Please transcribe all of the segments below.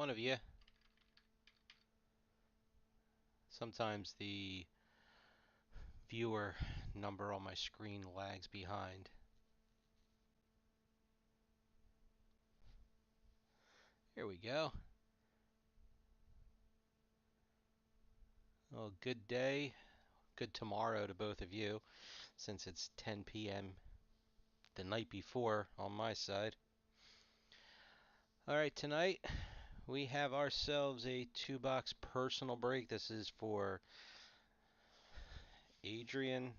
one of you. Sometimes the viewer number on my screen lags behind. Here we go. Well, good day, good tomorrow to both of you, since it's 10 p.m. the night before on my side. Alright, tonight we have ourselves a 2-box personal break. This is for Adrian.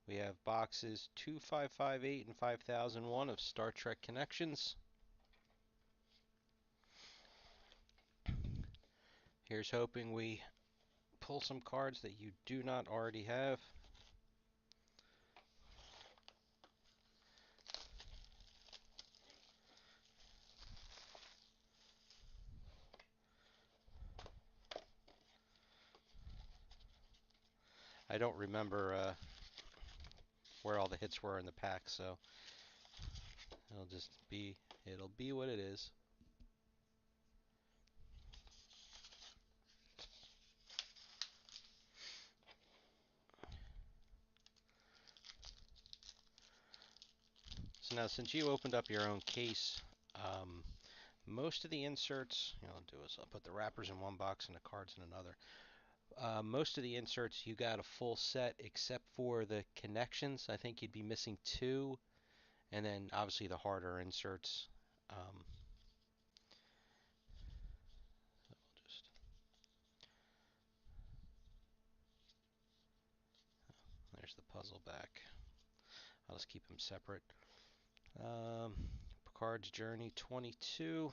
We have boxes 2558 and 5001 of Star Trek Connections. Here's hoping we pull some cards that you do not already have. I don't remember where all the hits were in the pack, so it'll be what it is. So now, since you opened up your own case, most of the inserts, I'll do is I'll put the wrappers in one box and the cards in another. Most of the inserts you got a full set except for the connections. I think you'd be missing 2, and then obviously the harder inserts. There's the puzzle back. I'll just keep them separate. Picard's Journey 22.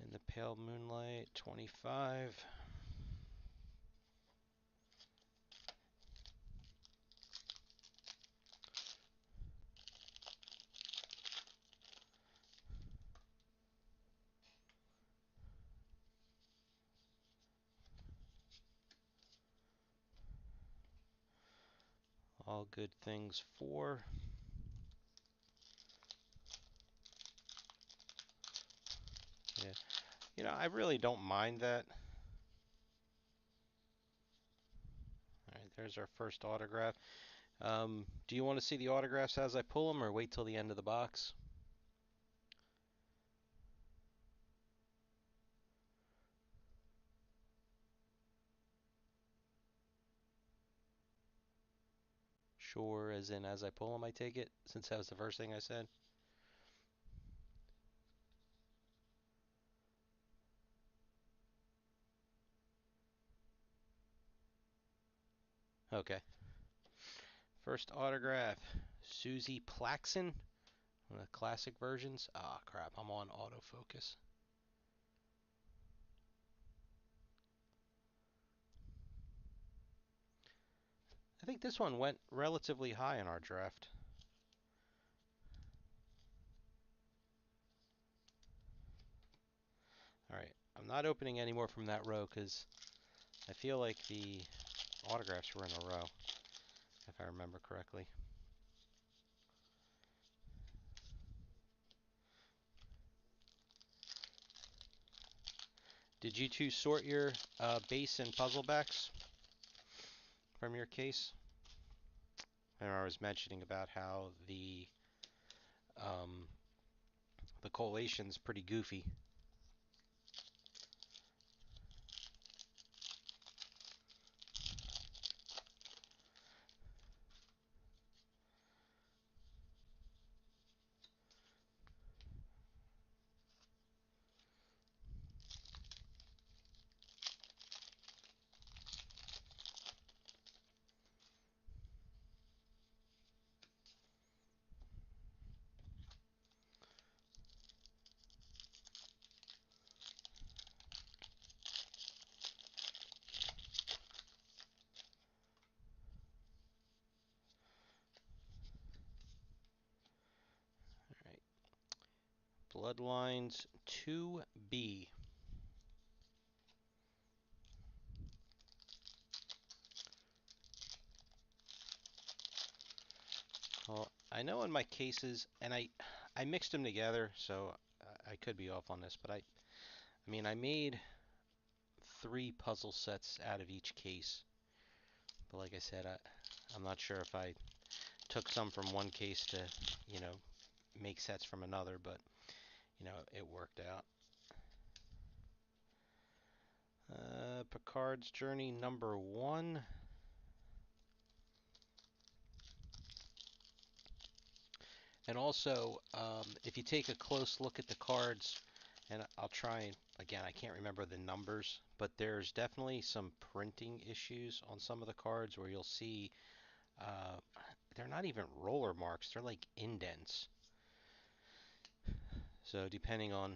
In the Pale Moonlight 25. All Good Things 4. Yeah, I really don't mind that. Alright, there's our first autograph. Do you want to see the autographs as I pull them, or wait till the end of the box? Sure, as in as I pull them, I take it, since that was the first thing I said. Okay. First autograph, Susie Plaxon. One of the classic versions. Ah, crap, I'm on autofocus. I think this one went relatively high in our draft. Alright, I'm not opening any more from that row because I feel like the autographs were in a row, if I remember correctly. Did you two sort your base and puzzle backs from your case? I was mentioning about how the collation's pretty goofy. Bloodlines 2B. Well, I know in my cases, and I mixed them together, so I could be off on this, but I mean, I made 3 puzzle sets out of each case. But like I said, I'm not sure if I took some from one case to, you know, make sets from another, but, you know, it worked out. Picard's Journey number 1. And also, if you take a close look at the cards, and I'll try and, again, I can't remember the numbers, but there's definitely some printing issues on some of the cards where you'll see uh, they're not even roller marks, they're like indents. So depending on,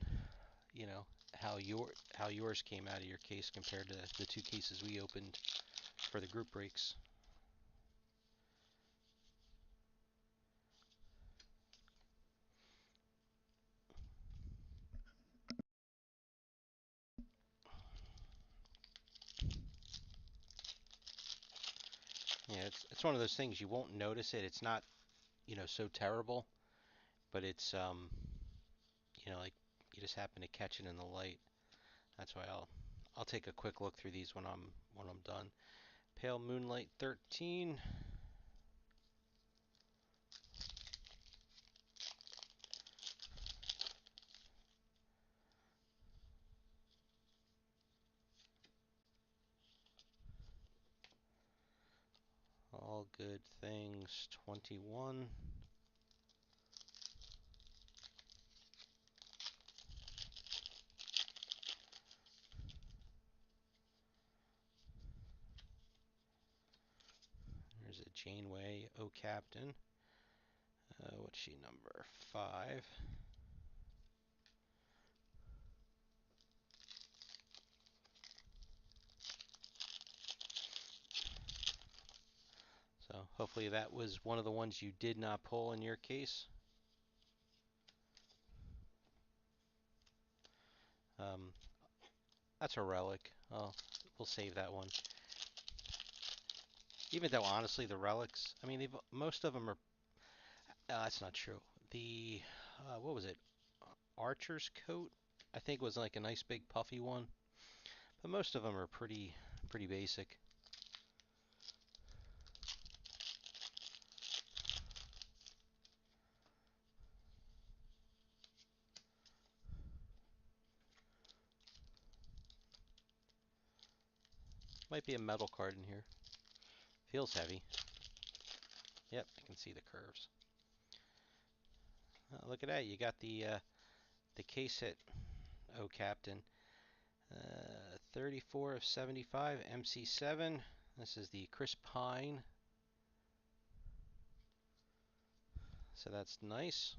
you know, how yours came out of your case compared to the 2 cases we opened for the group breaks. Yeah, it's one of those things you won't notice it. It's not, you know, so terrible, but it's you know, like you just happen to catch it in the light. That's why I'll take a quick look through these when I'm done. Pale Moonlight 13. All Good Things 21. There's a Janeway O Captain. What's she, number 5? So hopefully that was one of the ones you did not pull in your case. Um, that's a relic. Oh, we'll save that one. Even though honestly the relics, I mean, most of them are. That's not true. The what was it? Archer's coat, I think was like a nice big puffy one. But most of them are pretty basic. Might be a metal card in here. Feels heavy. Yep, I can see the curves. Look at that. You got the case hit. Oh, Captain. 34 of 75, MC7. This is the Chris Pine. So that's nice.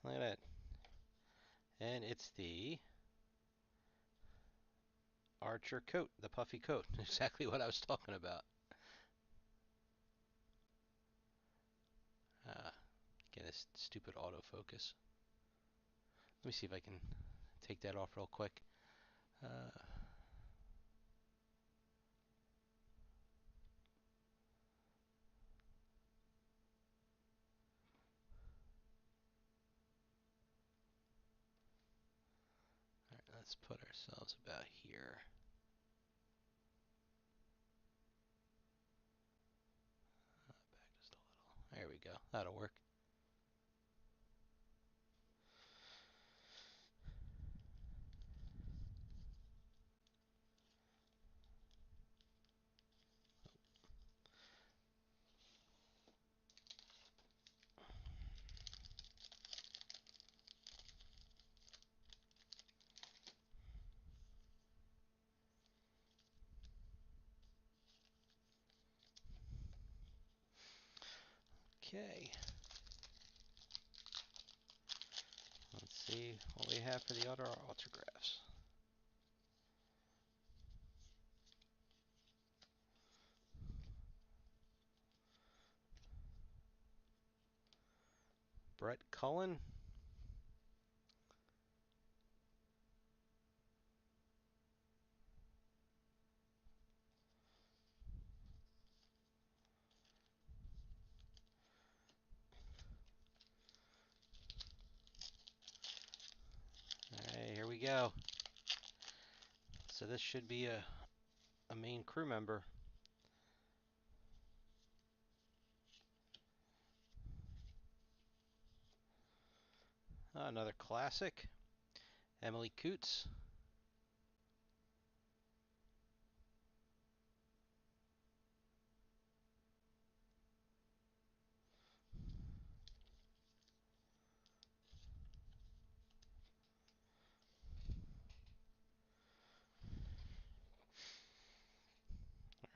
Look at that. And it's the Archer coat, the puffy coat. Exactly what I was talking about. Get this stupid autofocus. Let me see if I can take that off real quick. Alright, let's put ourselves about here. Back just a little. There we go. That'll work. Okay. Let's see. see what we have for the other autographs. Brett Cullen. Alright, here we go. So this should be a main crew member. Another classic. Emily Coots.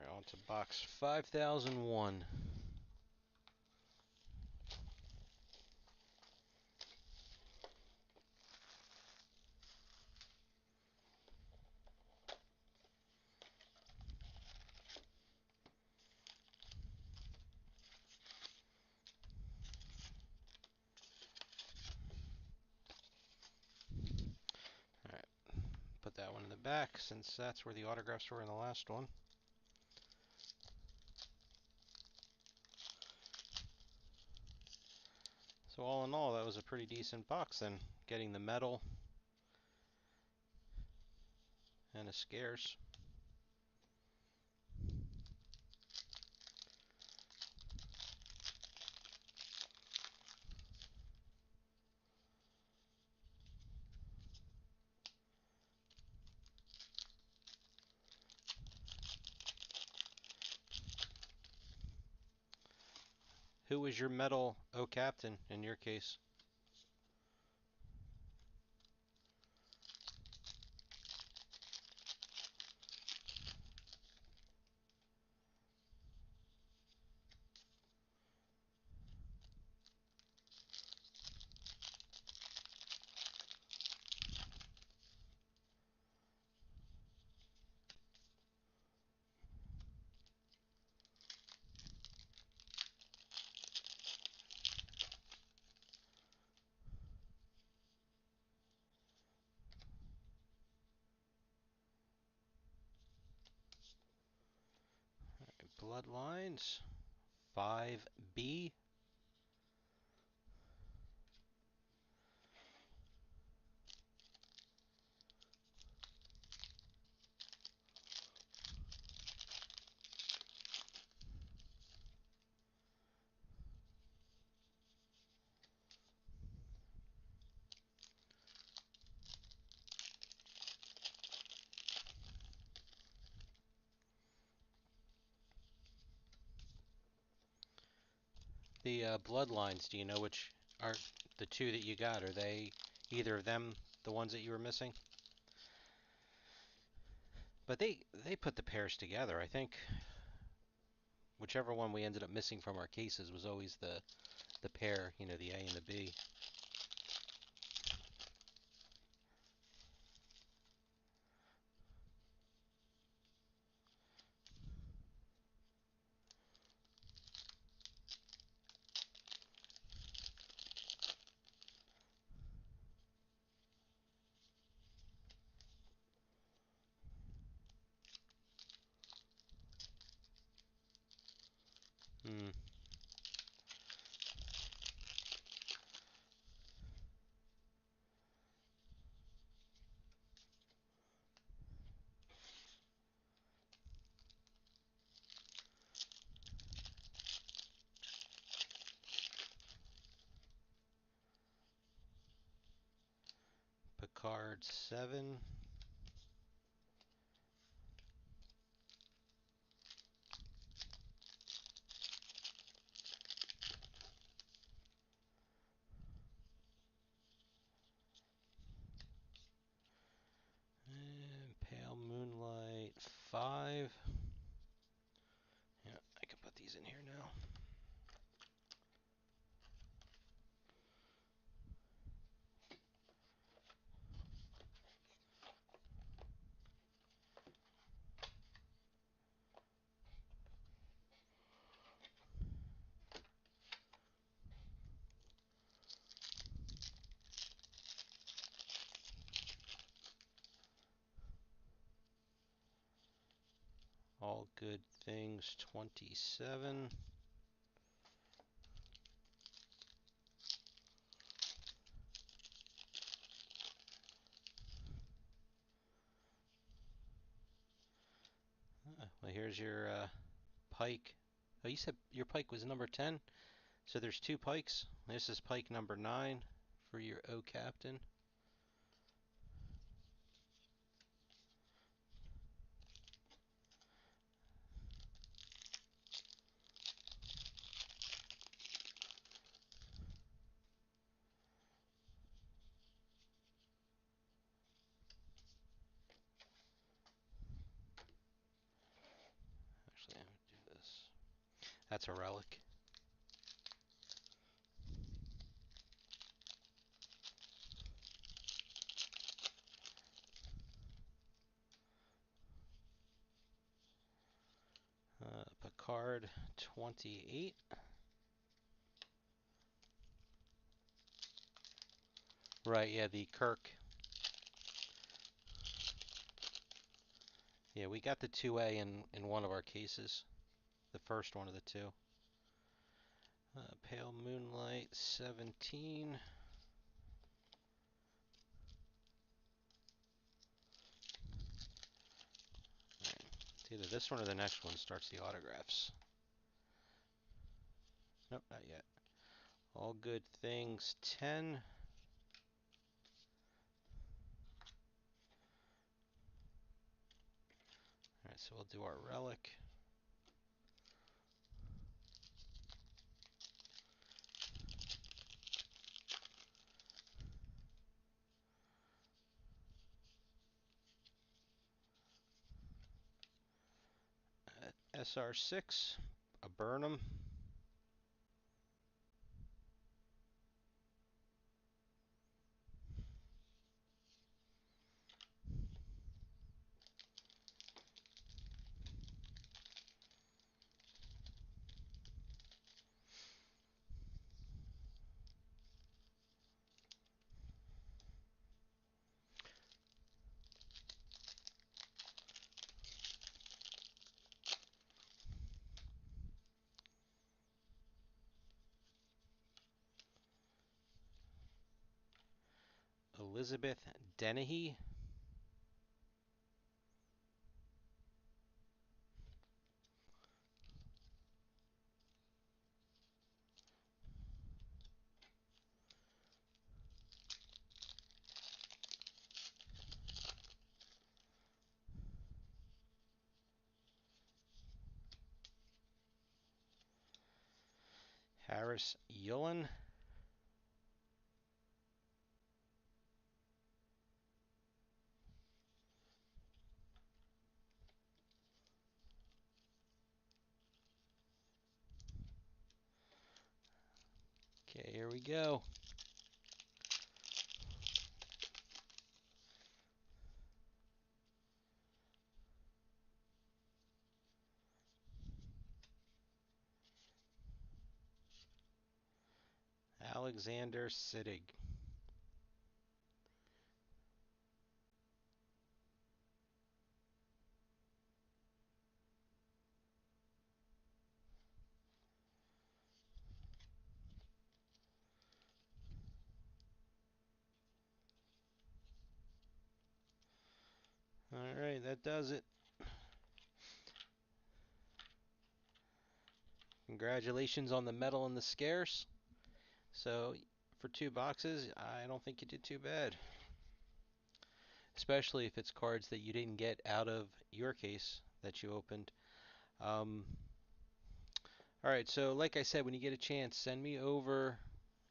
Alright, on to box 5001. Alright, put that one in the back since that's where the autographs were in the last one. So all in all, that was a pretty decent box then, getting the medal and a scarce. Who was your medal captain in your case? Bloodlines 5B. The bloodlines, do you know which are the two that you got? Are they either of them the ones that you were missing? But they put the pairs together. I think whichever one we ended up missing from our cases was always the pair, you know, the A and the B. Hmm. Picard 7. And Pale Moonlight 5. Yeah, I can put these in here now. All Good Things 27. Well, here's your pike. Oh, you said your pike was number 10? So there's two pikes. This is pike number 9 for your O captain. Actually, I'm going to do this. That's a relic. Picard 28. Right, yeah, the Kirk. Yeah, we got the 2A in one of our cases. The first one of the two. Pale Moonlight 17. It's either this one or the next one starts the autographs. Nope, not yet. All Good Things 10. Alright, so we'll do our relic. SR6, a Burnham. Elizabeth Dennehy. Harris Yulin. Okay, here we go. Alexander Siddig. Alright, that does it. Congratulations on the medal and the scarce. So, for 2 boxes, I don't think you did too bad. Especially if it's cards that you didn't get out of your case that you opened. Alright, so like I said, when you get a chance, send me over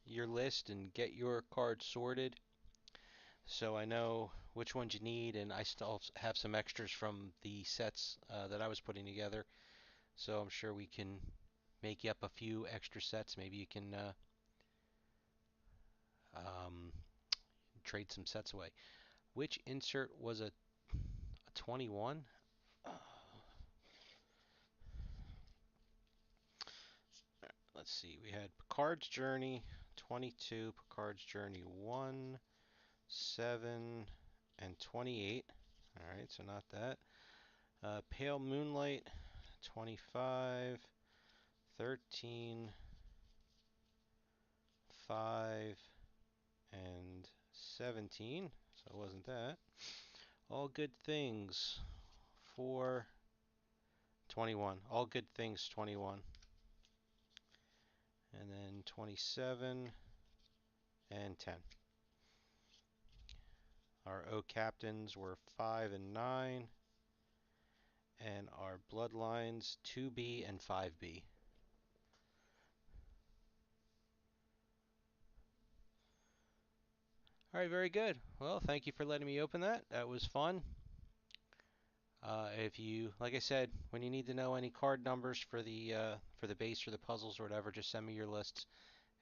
your list and get your cards sorted so I know which ones you need, and I still have some extras from the sets that I was putting together. So I'm sure we can make you up a few extra sets. Maybe you can um, trade some sets away. Which insert was a 21? Let's see. We had Picard's Journey 22, Picard's Journey 1, 7, and 28. All right, so not that. Pale Moonlight, 25, 13, 5, and 17. So it wasn't that. All Good Things, 4, 21. All Good Things, 21. And then 27 and 10. Our O Captains were 5 and 9. And our Bloodlines, 2B and 5B. All right, very good. Well, thank you for letting me open that. That was fun. If you, like I said, when you need to know any card numbers for the base or the puzzles or whatever, just send me your lists,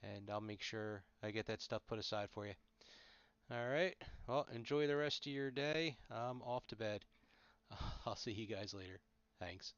and I'll make sure I get that stuff put aside for you. All right. Well, enjoy the rest of your day. I'm off to bed. I'll see you guys later. Thanks.